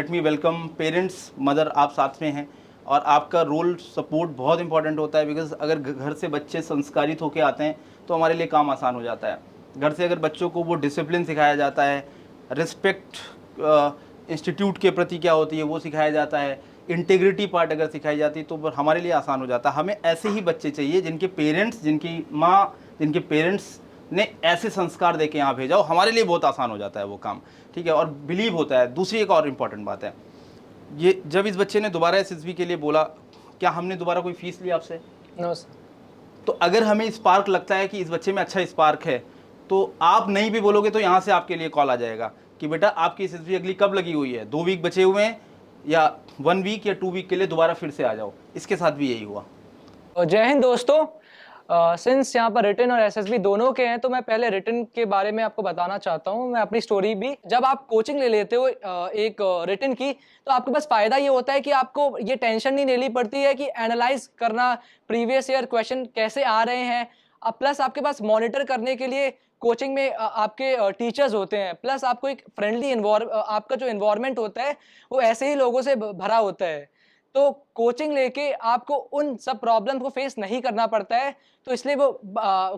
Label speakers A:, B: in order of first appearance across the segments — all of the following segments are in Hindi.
A: Let me welcome parents, mother, आप साथ में हैं और आपका रोल सपोर्ट बहुत इंपॉर्टेंट होता है। बिकॉज अगर घर से बच्चे संस्कारित होकर आते हैं तो हमारे लिए काम आसान हो जाता है। घर से अगर बच्चों को वो डिसिप्लिन सिखाया जाता है, रिस्पेक्ट इंस्टीट्यूट के प्रति क्या होती है वो सिखाया जाता है, इंटीग्रिटी पार्ट अगर सिखाई जाती है तो हमारे लिए आसान हो जाता है। हमें ऐसे ही बच्चे चाहिए जिनके पेरेंट्स, जिनकी माँ, जिनके पेरेंट्स ने ऐसे संस्कार दे के यहाँ भेजा हो, हमारे लिए बहुत आसान हो जाता है वो काम, ठीक है। और बिलीव होता है। दूसरी एक और इम्पॉर्टेंट बात है, ये जब इस बच्चे ने दोबारा एसएसबी के लिए बोला, क्या हमने दोबारा कोई फीस ली आपसे?
B: No sir.
A: तो अगर हमें स्पार्क लगता है कि इस बच्चे में अच्छा स्पार्क है तो आप नहीं भी बोलोगे तो यहाँ से आपके लिए कॉल आ जाएगा कि बेटा आपकी एसएसबी अगली कब लगी हुई है, 2 वीक बचे हुए हैं या 1 वीक या 2 वीक के लिए दोबारा फिर से आ जाओ। इसके साथ भी यही हुआ।
B: जय हिंद दोस्तों। सिंस यहाँ पर रिटन और एसएसबी दोनों के हैं तो मैं पहले रिटन के बारे में आपको बताना चाहता हूँ। मैं अपनी स्टोरी भी, जब आप कोचिंग ले लेते हो एक रिटन की, तो आपके पास फायदा ये होता है कि आपको ये टेंशन नहीं लेनी पड़ती है कि एनालाइज करना प्रीवियस ईयर क्वेश्चन कैसे आ रहे हैं। प्लस आपके पास मॉनिटर करने के लिए कोचिंग में आपके टीचर्स होते हैं, प्लस आपको एक फ्रेंडली आपका जो एनवायरनमेंट होता है वो ऐसे ही लोगों से भरा होता है। तो कोचिंग लेके आपको उन सब प्रॉब्लम को फेस नहीं करना पड़ता है, तो इसलिए वो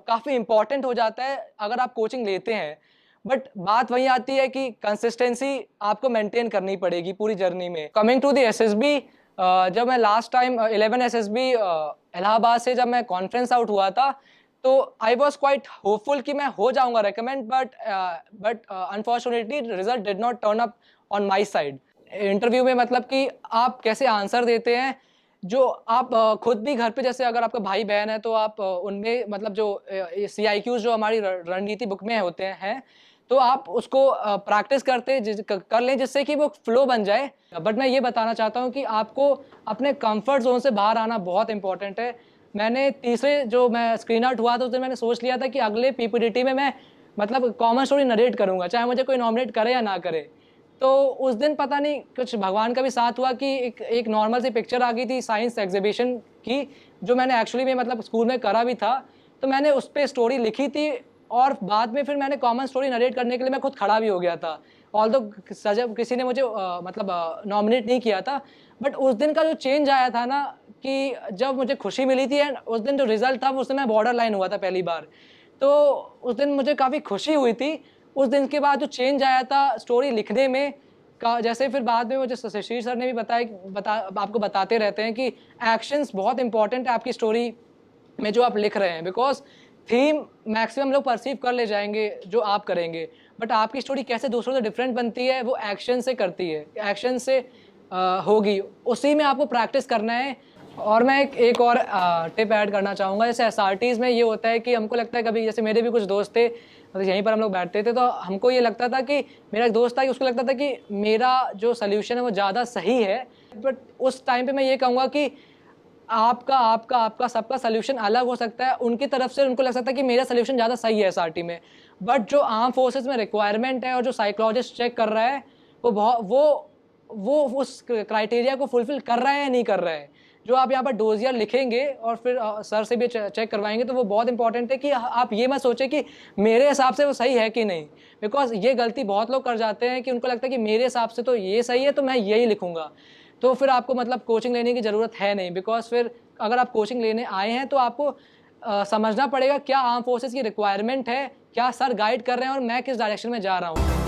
B: काफ़ी इंपॉर्टेंट हो जाता है अगर आप कोचिंग लेते हैं। बट बात वही आती है कि कंसिस्टेंसी आपको मेंटेन करनी पड़ेगी पूरी जर्नी में। कमिंग टू द एसएसबी, जब मैं लास्ट टाइम 11 एसएसबी इलाहाबाद से जब मैं कॉन्फ्रेंस आउट हुआ था तो आई वॉज क्वाइट होपफुल कि मैं हो जाऊंगा recommend, but unfortunately result did not turn up on my side. Interview में मतलब कि आप कैसे आंसर देते हैं, जो आप खुद भी घर पे, जैसे अगर आपका भाई बहन है तो आप उनमें मतलब जो CIQs जो हमारी रणनीति बुक में होते हैं तो आप उसको प्रैक्टिस कर लें जिससे कि वो फ्लो बन जाए। बट मैं ये बताना चाहता हूँ कि आपको अपने कंफर्ट जोन से बाहर आना बहुत इंपॉर्टेंट है। मैंने तीसरे जो मैं स्क्रीन आउट हुआ था उस दिन मैंने सोच लिया था कि अगले PPDT में मैं मतलब कॉमन स्टोरी नरेट करूँगा, चाहे मुझे कोई नॉमिनेट करे या ना करे। तो उस दिन पता नहीं कुछ भगवान का भी साथ हुआ कि एक नॉर्मल सी पिक्चर आ गई थी साइंस एग्जीबिशन की, जो मैंने एक्चुअली में मतलब स्कूल में करा भी था। तो मैंने उस पर स्टोरी लिखी थी और बाद में फिर मैंने कॉमन स्टोरी नरेट करने के लिए मैं खुद खड़ा भी हो गया था। ऑल्दो किसी ने मुझे मतलब नॉमिनेट नहीं किया था, बट उस दिन का जो चेंज आया था ना, कि जब मुझे खुशी मिली थी एंड उस दिन जो रिजल्ट था उस दिन मैं बॉर्डर लाइन हुआ था पहली बार, तो उस दिन मुझे काफ़ी खुशी हुई थी। उस दिन के बाद जो चेंज आया था स्टोरी लिखने में जैसे फिर बाद में मुझे शशि सर ने भी आपको बताते रहते हैं कि एक्शंस बहुत इंपॉर्टेंट है आपकी स्टोरी में जो आप लिख रहे हैं, बिकॉज थीम मैक्सिमम लोग परसीव कर ले जाएंगे जो आप करेंगे, बट आपकी स्टोरी कैसे दूसरों से डिफरेंट बनती है वो एक्शन से करती है, एक्शन से होगी, उसी में आपको प्रैक्टिस करना है। और मैं एक और टिप ऐड करना चाहूँगा। जैसे SRTs में ये होता है कि हमको लगता है, कभी जैसे मेरे भी कुछ दोस्त थे, मतलब यहीं पर हम लोग बैठते थे तो हमको ये लगता था कि मेरा एक दोस्त था कि उसको लगता था कि मेरा जो सल्यूशन है वो ज़्यादा सही है, बट उस टाइम पे मैं ये कहूँगा कि आपका सबका सल्यूशन अलग हो सकता है। उनकी तरफ से उनको लग सकता है कि मेरा सल्यूशन ज़्यादा सही है SRT में, बट जो आर्म फोर्सेस में रिक्वायरमेंट है और जो साइकोलॉजिस्ट चेक कर रहा है वो उस क्राइटेरिया को फुलफिल कर रहा है या नहीं कर रहा है। जो आप यहाँ पर डोजियर लिखेंगे और फिर सर से भी चेक करवाएंगे तो वो बहुत इंपॉर्टेंट है कि आप ये मत सोचें कि मेरे हिसाब से वो सही है कि नहीं, बिकॉज ये गलती बहुत लोग कर जाते हैं कि उनको लगता है कि मेरे हिसाब से तो ये सही है तो मैं यही लिखूंगा। तो फिर आपको मतलब कोचिंग लेने की ज़रूरत है नहीं, बिकॉज फिर अगर आप कोचिंग लेने आए हैं तो आपको समझना पड़ेगा क्या आर्म फोर्सेस की रिक्वायरमेंट है, क्या सर गाइड कर रहे हैं और मैं किस डायरेक्शन में जा रहा हूँ।